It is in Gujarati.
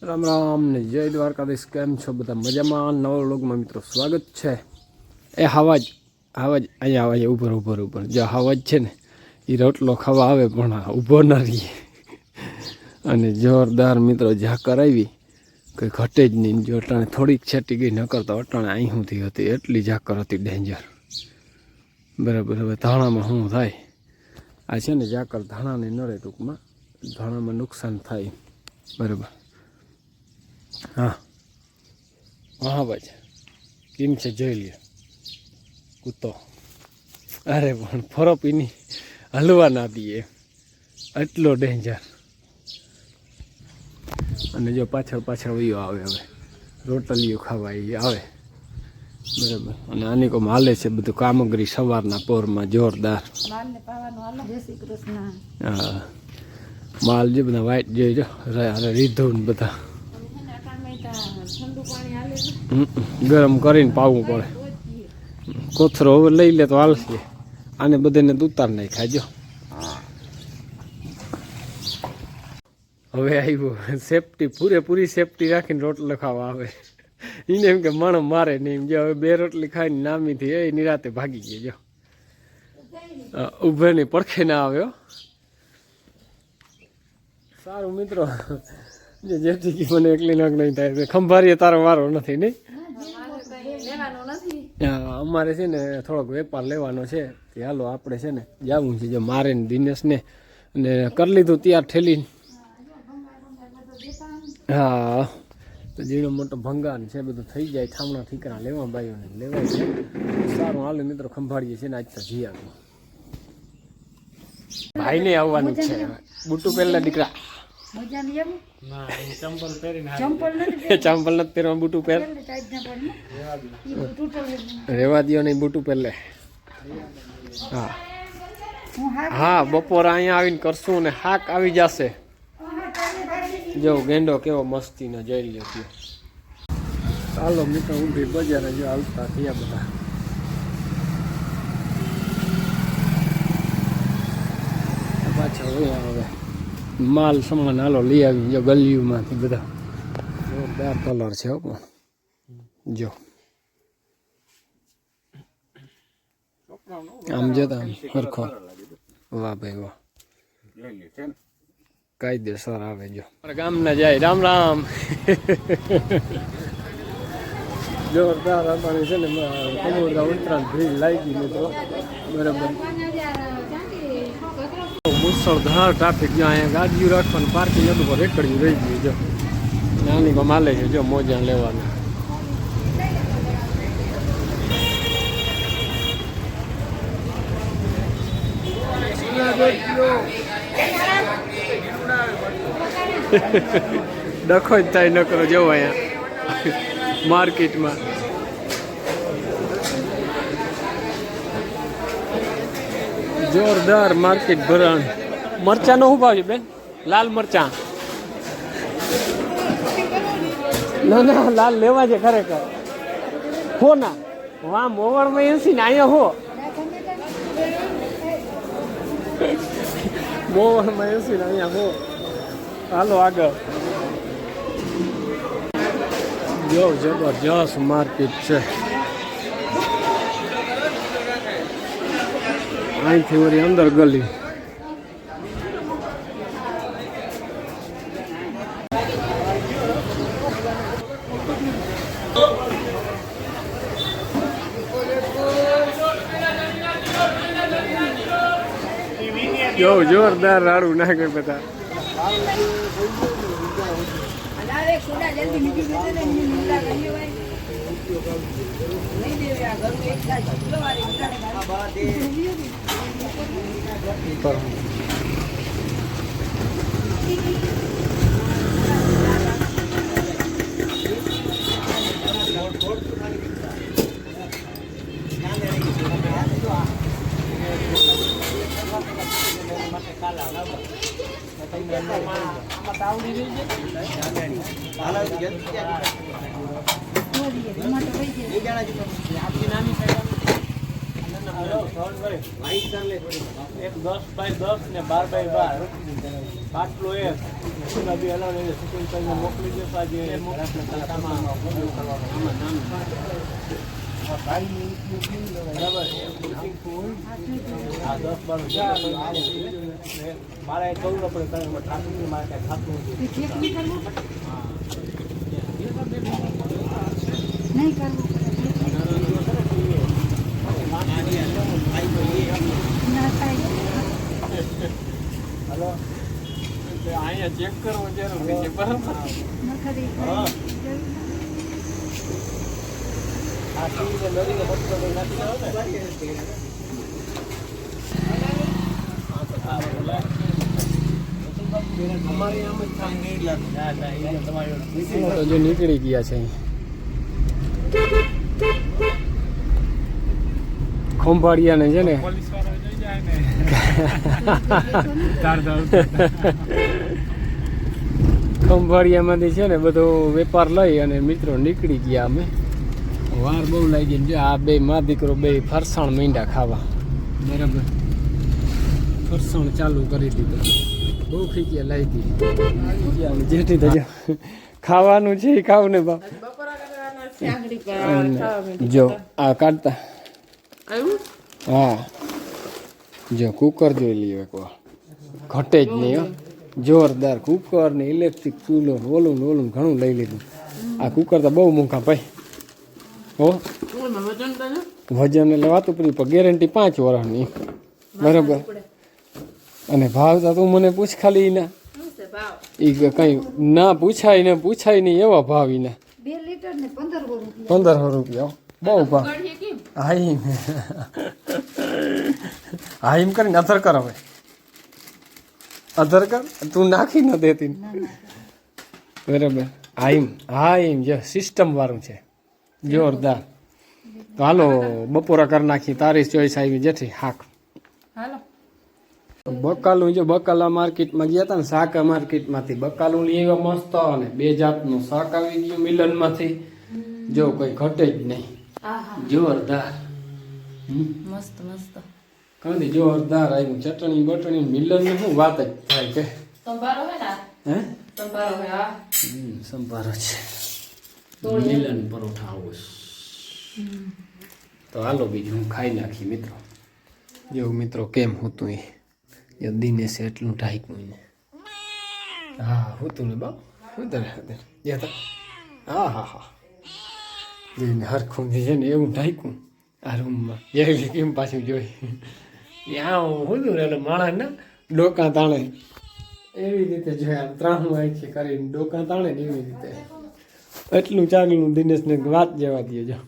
રામ રામ ને જય દ્વારકાધીશ. કેમ છો બધા? મજામાં? નવા વ્લોગમાં મિત્રો સ્વાગત છે. એ હાવાજ અહીંયા આવે ઉપર જો હાવાજ છે ને એ રોટલો ખાવા આવે પણ ઊભો ન રહીએ. અને જોરદાર મિત્રો ઝાકર આવી કંઈ ઘટે જ નહીં. જો અટાણે થોડીક છેટી ગઈ નકર તો અટાણે અહીં સુધી હતી એટલી ઝાકર હતી ડેન્જર. બરાબર. હવે ધાણામાં શું થાય? આ છે ને ઝાકર ધાણાને નડે, ટૂંકમાં ધાણામાં નુકસાન થાય. બરાબર. હા હા ભાઈ કેમ છે જોઈ લ્યો કૂતો. અરે પણ ફરોપીની હલવા ના દઈએ એટલો ડેન્જર. અને જો પાછળ વયો આવે હવે રોટલીઓ ખાવા એ આવે. બરાબર. અને આની કોમ હાલે છે બધું કામગરી સવારના પોરમાં જોરદાર. હા માલ જે બધા વાઈટ જોઈ જો રીધું ને બધા ગરમ કરીને પાવું પડે. કોથરો હવે લઈ લે તો હાલશે. આને બધાને ઉતાર નહીં ખાજો. હવે આવ્યો સેફટી, પૂરેપૂરી સેફટી રાખીને રોટલો ખાવા આવે. એને એમ કે મણ મારે નહીં. જો હવે 2 રોટલી ખાઈને નામીથી એ નિરાતે ભાગી ગયો. જો ઉભે નહીં પડખે ના આવ્યો. સારું મિત્રો, જેથી મને એકલી નગ નહીં થાય. ખંભારીએ તારો વારો નથી નહીં. અમારે છે ને થોડોક વેપાર લેવાનો છે. હાલો આપણે છે ને જવું છે. જો મારે ને દિનેશને અને કરી લીધું તૈયાર ઠેલીને. હા તો ઝીણો મોટો ભંગાન છે બધું થઈ જાય. ઠામણા ઠીકરા લેવા ભાઈઓને લેવાય છે. સારું હાલો મિત્રો ખંભાળીએ છે ને આજ તો જી આવ્યું. ભાઈને આવવાનું છે. બુટુ પહેલા દીકરા ચંપલ નથી પહેરવા. બુટુ પહેર. રેવા દો નહીં બુટુ પહેલે. હા હા બપોર અહીંયા આવીને કરશું ને હાક આવી જશે. જો ગેંડો કેવો મસ્તીનો જઈ લ્યો ત્યો. ચાલો મિત્રો ઊંધી બજારે જો આવતા થયા બધા. પાછા હોય હવે માલ સામાન હાલો લઈ આવી. જો ગલીઓમાંથી બધા જોરદાર કલર છે પણ જો આમ જતા સરખો. વાહ ભાઈ વાહ કાયદેસર આવે. જો ગામના જાય. રામ રામ. જોરદાર આપણે છે ને કમોડા ઉતરાણ ભીડ લાગી ને તો બરાબર. મુસળધાર ટ્રાફિક. જો અહીંયા ગાડીઓ રાખવાનું પાર્કિંગ હતું પણ રેકડ્યું રહી ગયું. જો નાની કો માલે છે. જો મોજા લેવાનું. ડખો જ થાય ન કરો. જવો અહીંયા માર્કેટમાં જોરદાર માર્કેટ ભરાણ. મરચા નો શું ભાવ છે બેન? લાલ મરચા ના લાલ લેવા છે ખરેખર. હો ના વાહ મોવળમાં 80 ને અહીંયા હો મોવળમાં 80 ને અહીંયા હો. હાલો આગળ. જો જબરજસ્ત માર્કેટ છે. અહીંથી વળી અંદર ગલી. જો જોરદાર રાડું નાખે બધા. એક 10 બાય 10 ને 12 બાય 12 પાટલો એક મારે કહું પડે મારે કઈ ખાતું નહીં કરવું ના થાય અહીંયા ચેક કરવો જરૂર છે બરાબર નખરી આ ટીવીને લડીને મસ્ત નાખી દો ને અમારી આમ જ થાય નહીં લાગે તમારી તો જો નીકળી ગયા છે ખંભાળિયાને છે ને ખંભાળિયામાંથી છે ને બધો વેપાર લઈ અને મિત્રો નીકળી ગયા અમે વાર બહુ લાગી જો આ બે મા દીકરો બે ફરસાણ મીંડા ખાવા બરાબર ફરસાણ ચાલુ કરી દીધું બહુ ખીચિયા લાગી જેઠી તો જો ખાવાનું છે એ ખાવ ને બાપ જો આ કાઢતા હા જો કુકર જોઈ લઈએ એકવાર ઘટે જ નહીં હો જોરદાર કુકર ને ઇલેક્ટ્રિક ચૂલો ઓલું ને ઓલું ઘણું લઈ લીધું આ કુકર તો બહુ મૂંઘા ભાઈ હો વજન એટલે વાતું પડી પણ ગેરંટી 5 વર્ષની બરાબર અને ભાવ તો તું મને પૂછ ખાલી ના એ કઈ ના પૂછાય ને પૂછાય નહીં એવા ભાવ એના 2 લીટર ને 1500 રૂપિયા બહુ ભાવ હાઈમ હાઈમ કરીને અધર કર હવે અધર કર તું નાખી ન દેતી બરાબર હાઈમ જે સિસ્ટમ વાળું છે જોરદાર તો હાલો બપોરા કરી નાખી તારી ચોઈસ આવી જેથી હાક બકાલું જો બકાલા માર્કેટમાં ગયા હતા ને શાકા માર્કેટમાંથી બકાલું લઈ આવ્યા મસ્ત અને 2 જાતનું શાક આવી ગયું મિલનમાંથી જો કોઈ ઘટે જ નહીં જોરદાર મસ્ત મસ્ત કહી જોરદાર આવ્યું ચટણી બટણી મિલન ની શું વાત જ થાય કે સંભારો હે ના હે સંભારો હે આ સંભારો છે મિલન પરોઠા આવું તો હાલો બીજું હું ખાઈ નાખી મિત્રો જેવું મિત્રો કેમ હતું એ દિનેશે એટલું ઢાંક્યું ને હા હતું ને બા શું હા હા હા જોઈને હરખું છે ને એવું ઢાંક્યું આ રૂમમાં એવી કેમ પાછું જોઈ ત્યાં હું ને એટલે માણસ ને ડોકા તાણે એવી રીતે જોયા 3 વાયથી કરીને ડોકા તાણે ને એવી રીતે એટલું ચાગલું દિનેશને વાત જવા દે જો